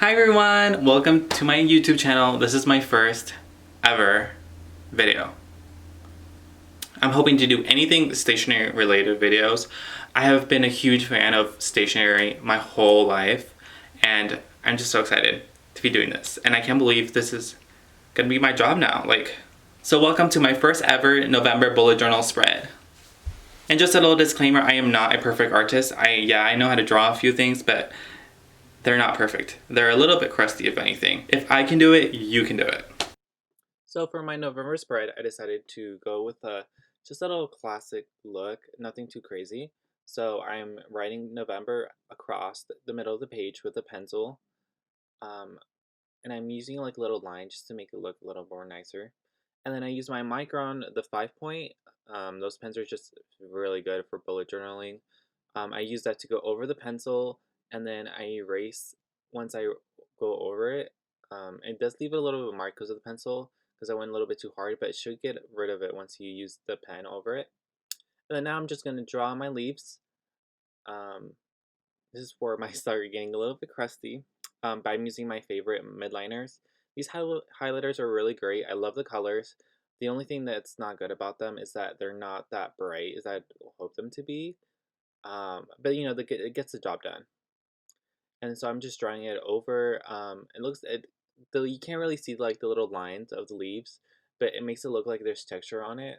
Hi everyone! Welcome to my YouTube channel. This is my first ever video. I'm hoping to do anything stationery related videos. I have been a huge fan of stationery my whole life and I'm just so excited to be doing this. And I can't believe this is gonna be my job now. So welcome to my first ever November bullet journal spread. And just a little disclaimer, I am not a perfect artist. I know how to draw a few things, but they're not perfect. They're a little bit crusty, if anything. If I can do it, you can do it. So for my November spread, I decided to go with just a little classic look, nothing too crazy. So I'm writing November across the middle of the page with a pencil. Um, and I'm using like little lines just to make it look a little more nicer. And then I use my Micron, the 5-point. Those pens are just really good for bullet journaling. I use that to go over the pencil, and then I erase once I go over it. It does leave a little bit of a mark because of the pencil, because I went a little bit too hard, but it should get rid of it once you use the pen over it. And then now I'm just going to draw my leaves. Um, this is where my start getting a little bit crusty, but I'm using my favorite midliners. These highlighters are really great. I love the colors. The only thing that's not good about them is that they're not that bright as I'd hope them to be. But you know, it gets the job done. And so I'm just drawing it over. Though you can't really see like the little lines of the leaves, but it makes it look like there's texture on it.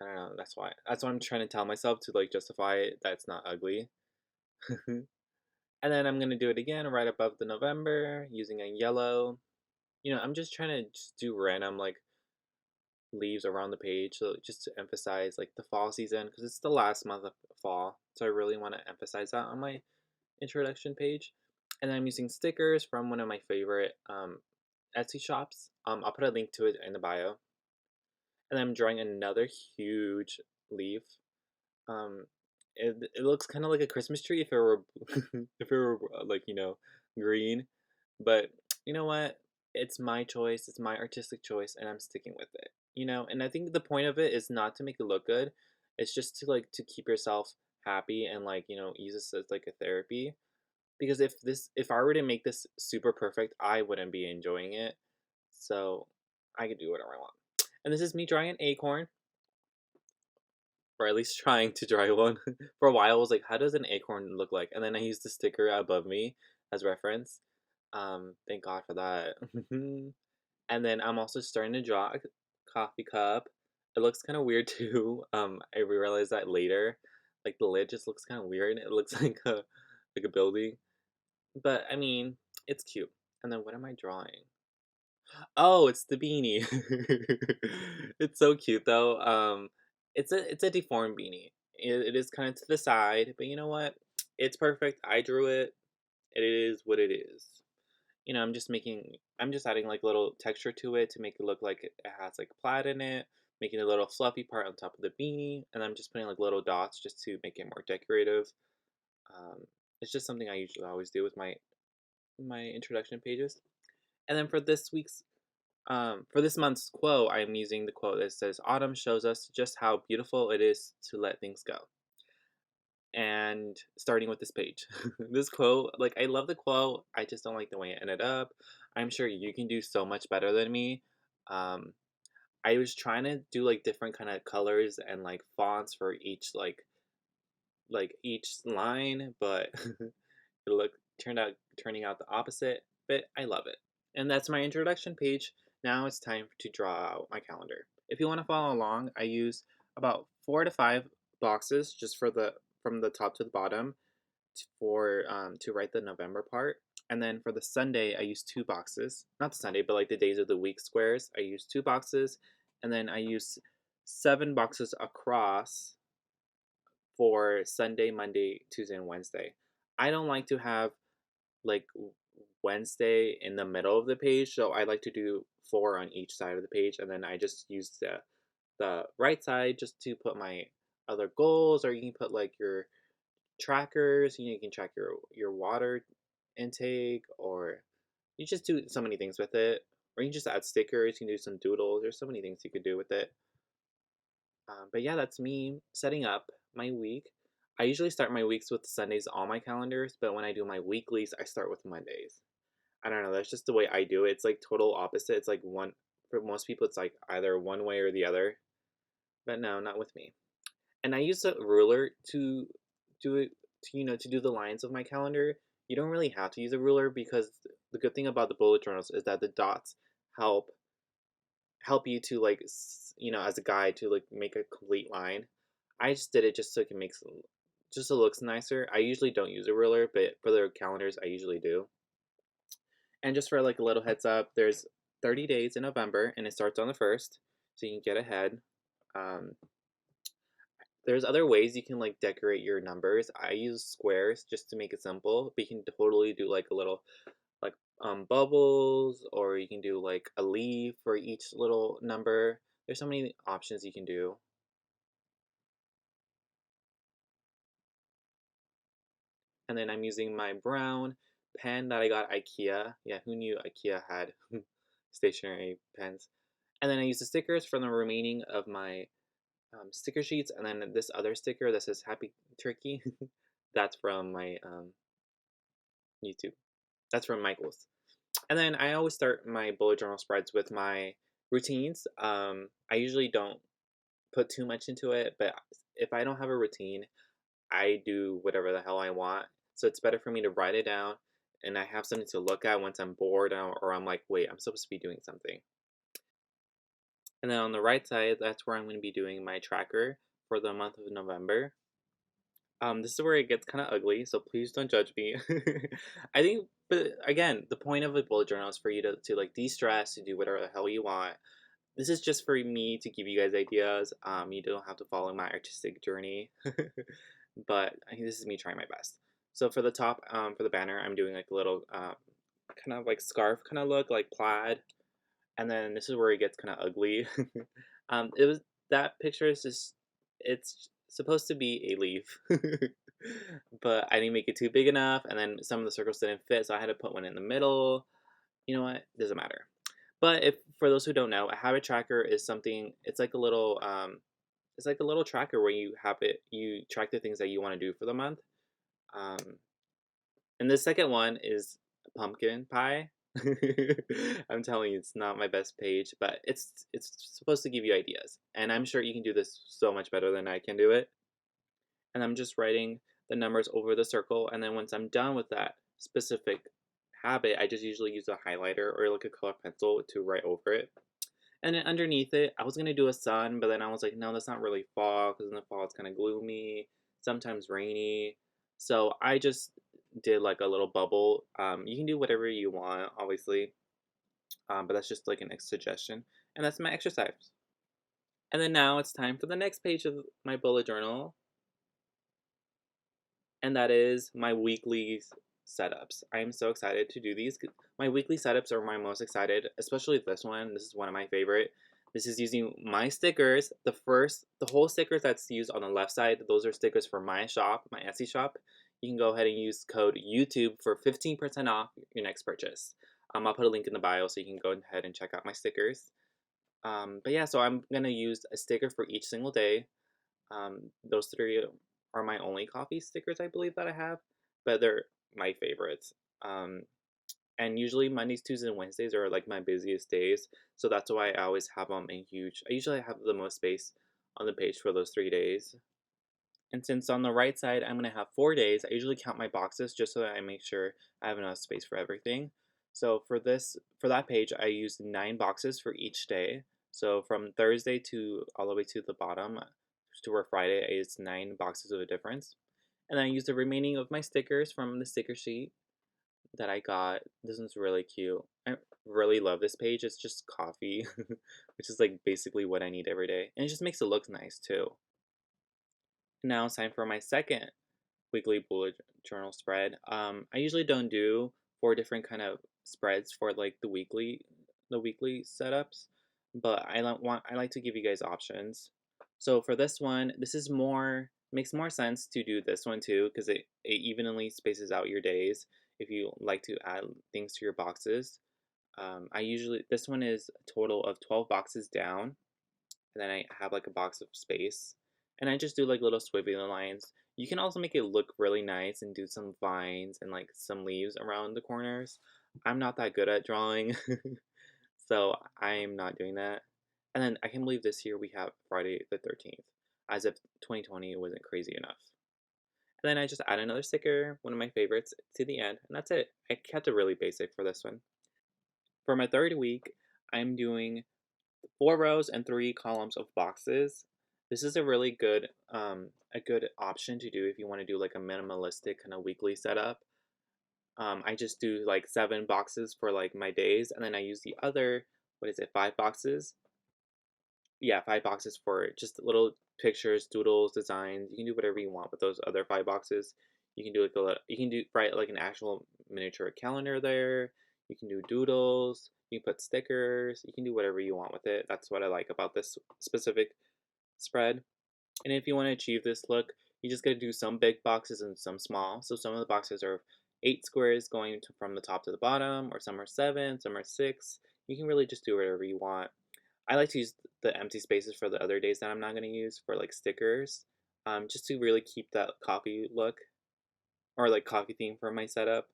I don't know. That's why I'm trying to tell myself to like justify it that it's not ugly. And then I'm gonna do it again right above the November using a yellow. You know, I'm just trying to just do random like leaves around the page, so just to emphasize like the fall season because it's the last month of fall. So I really want to emphasize that on my introduction page. And I'm using stickers from one of my favorite Etsy shops. I'll put a link to it in the bio. And I'm drawing another huge leaf. Um, it looks kind of like a Christmas tree if it were if it were like green, but you know what? It's my choice. It's my artistic choice, and I'm sticking with it. You know, and I think the point of it is not to make it look good. It's just to like to keep yourself happy and like use this as like a therapy. Because if I were to make this super perfect, I wouldn't be enjoying it. So I could do whatever I want. And this is me drawing an acorn, or at least trying to draw one. For a while, I was like, how does an acorn look like? And then I used the sticker above me as reference. Thank God for that. And then I'm also starting to draw a coffee cup. It looks kind of weird too. I realized that later. Like the lid just looks kind of weird. It looks like a building. But I mean, it's cute. And then what am I drawing? Oh, it's the beanie. It's so cute though. It's a deformed beanie. It is kind of to the side, but you know what? It's perfect. I drew it. It is what it is. You know, I'm just adding like little texture to it to make it look like it has like plaid in it, making a little fluffy part on top of the beanie, and I'm just putting like little dots just to make it more decorative. Um, it's just something I usually always do with my introduction pages. And then for this month's quote, I'm using the quote that says, "Autumn shows us just how beautiful it is to let things go." And starting with this page, this quote, like I love the quote, I just don't like the way it ended up. I'm sure you can do so much better than me. Um, I was trying to do like different kind of colors and like fonts for each like each line, but it looked turned out turning out the opposite. But I love it. And that's my introduction page. Now it's time to draw out my calendar. If you want to follow along, I use about 4 to 5 boxes just for the from the top to the bottom for to write the November part. And then for the Sunday, I use 2 boxes. Not the Sunday, but like the days of the week squares. I use 2 boxes, and then I use 7 boxes across for Sunday, Monday, Tuesday, and Wednesday. I don't like to have like Wednesday in the middle of the page, so I like to do 4 on each side of the page, and then I just use the right side just to put my other goals, or you can put like your trackers. You can track your water intake, or you just do so many things with it. Or you can just add stickers. You can do some doodles. There's so many things you could do with it. But yeah, that's me setting up my week. I usually start my weeks with Sundays on my calendars, but when I do my weeklies, I start with Mondays. I don't know, that's just the way I do it. It's like total opposite. It's like one for most people it's like either one way or the other. But no, not with me. And I use a ruler to do it to do the lines of my calendar. You don't really have to use a ruler because the good thing about the bullet journals is that the dots help you to like as a guide to like make a complete line. I just did it just so it can make just so it looks nicer. I usually don't use a ruler, but for the calendars I usually do. And just for like a little heads up, there's 30 days in November and it starts on the 1st, so you can get ahead. Um, there's other ways you can like decorate your numbers. I use squares just to make it simple, but you can totally do like a little like bubbles, or you can do like a leaf for each little number. There's so many options you can do. And then I'm using my brown pen that I got at IKEA. Yeah, who knew IKEA had stationery pens? And then I use the stickers from the remaining of my sticker sheets, and then this other sticker that says Happy Turkey. That's from my YouTube. That's from Michael's. And then I always start my bullet journal spreads with my routines. I usually don't put too much into it, but if I don't have a routine, I do whatever the hell I want. So it's better for me to write it down and I have something to look at once I'm bored or I'm like, wait, I'm supposed to be doing something. And then on the right side, that's where I'm going to be doing my tracker for the month of November. This is where it gets kind of ugly, so please don't judge me. I think, but again, the point of a bullet journal is for you to like de-stress, to do whatever the hell you want. This is just for me to give you guys ideas. You don't have to follow my artistic journey, but I think this is me trying my best. So for the top, for the banner, I'm doing like a little kind of like scarf kind of look, like plaid, and then this is where it gets kind of ugly. It was that picture is just it's supposed to be a leaf, but I didn't make it too big enough, and then some of the circles didn't fit, so I had to put one in the middle. You know what? Doesn't matter. But if for those who don't know, a habit tracker is something. It's like a little tracker where you track the things that you want to do for the month. Um, and the second one is pumpkin pie. I'm telling you, it's not my best page, but it's supposed to give you ideas. And I'm sure you can do this so much better than I can do it. And I'm just writing the numbers over the circle. And then once I'm done with that specific habit, I just usually use a highlighter or like a color pencil to write over it. And then underneath it, I was gonna do a sun, but then I was like, no, that's not really fall because in the fall it's kind of gloomy, sometimes rainy. So I just did like a little bubble. You can do whatever you want, obviously, but that's just like an suggestion. And that's my exercise. And then now it's time for the next page of my bullet journal, and that is my weekly setups. I am so excited to do these. My weekly setups are my most excited, especially this one. This is one of my favorite. This is using my stickers. The whole stickers that's used on the left side, those are stickers for my shop, my Etsy shop. You can go ahead and use code YouTube for 15% off your next purchase. I'll put a link in the bio so you can go ahead and check out my stickers. But yeah, so I'm gonna use a sticker for each single day. Those three are my only coffee stickers I believe that I have, but they're my favorites. And usually Mondays, Tuesdays, and Wednesdays are like my busiest days, so that's why I always have them in huge. I usually have the most space on the page for those 3 days. And since on the right side I'm gonna have 4 days, I usually count my boxes just so that I make sure I have enough space for everything. So for that page, I used 9 boxes for each day. So from Thursday to all the way to the bottom, to where Friday is 9 boxes of a difference. And then I used the remaining of my stickers from the sticker sheet that I got. This one's really cute. I really love this page. It's just coffee, which is like basically what I need every day. And it just makes it look nice too. Now it's time for my second weekly bullet journal spread. I usually don't do 4 different kind of spreads for like the weekly setups, but I like to give you guys options. So for this one, this is more makes more sense to do this one too because it evenly spaces out your days if you like to add things to your boxes. I usually this one is a total of 12 boxes down, and then I have like a box of space, and I just do like little swivelly lines. You can also make it look really nice and do some vines and like some leaves around the corners. I'm not that good at drawing, so I'm not doing that. And then I can't believe this year we have Friday the 13th, as if 2020 wasn't crazy enough. And then I just add another sticker, one of my favorites, to the end, and that's it. I kept it really basic for this one. For my third week, I'm doing 4 rows and 3 columns of boxes. This is a good option to do if you want to do like a minimalistic kind of weekly setup. I just do like 7 boxes for like my days, and then I use the other, what is it, 5 boxes? Yeah, 5 boxes for just little pictures, doodles, designs. You can do whatever you want with those other 5 boxes. You can do you can do write like an actual miniature calendar there. You can do doodles. You can put stickers. You can do whatever you want with it. That's what I like about this specific spread. And if you want to achieve this look, you just got to do some big boxes and some small. So some of the boxes are 8 squares going from the top to the bottom, or some are 7, some are 6. You can really just do whatever you want. I like to use the empty spaces for the other days that I'm not going to use for like stickers, just to really keep that coffee look or like coffee theme for my setup.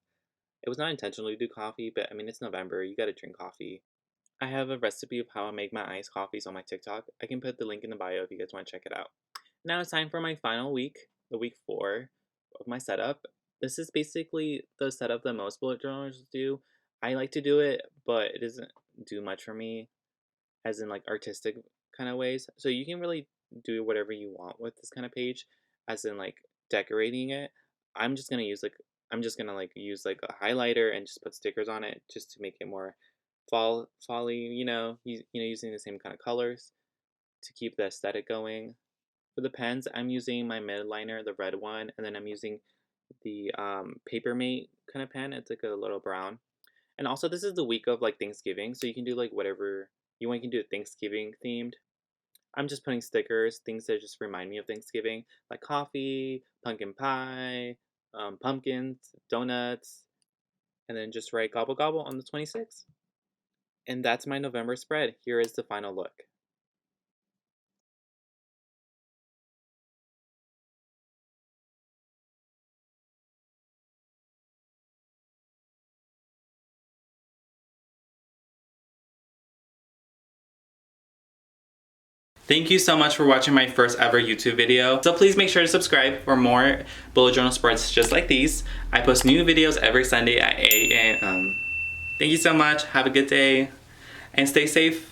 It was not intentional to do coffee, but I mean, it's November, you got to drink coffee. I have a recipe of how I make my iced coffees on my TikTok. I can put the link in the bio if you guys want to check it out. Now it's time for my final week, the week 4 of my setup. This is basically the setup that most bullet journalers do. I like to do it, but it doesn't do much for me, as in like artistic kind of ways. So you can really do whatever you want with this kind of page, as in like decorating it. I'm just gonna use like I'm just gonna like use like a highlighter and just put stickers on it just to make it more folly, using the same kind of colors to keep the aesthetic going. For the pens, I'm using my midliner, the red one, and then I'm using the Papermate kind of pen. It's like a little brown. And also, this is the week of like Thanksgiving, so you can do like whatever you want. You can do it Thanksgiving themed. I'm just putting stickers, things that just remind me of Thanksgiving, like coffee, pumpkin pie, pumpkins, donuts, and then just write gobble gobble on the 26th. And that's my November spread. Here is the final look. Thank you so much for watching my first ever YouTube video. So please make sure to subscribe for more bullet journal spreads just like these. I post new videos every Sunday at 8 a.m. Thank you so much. Have a good day and stay safe.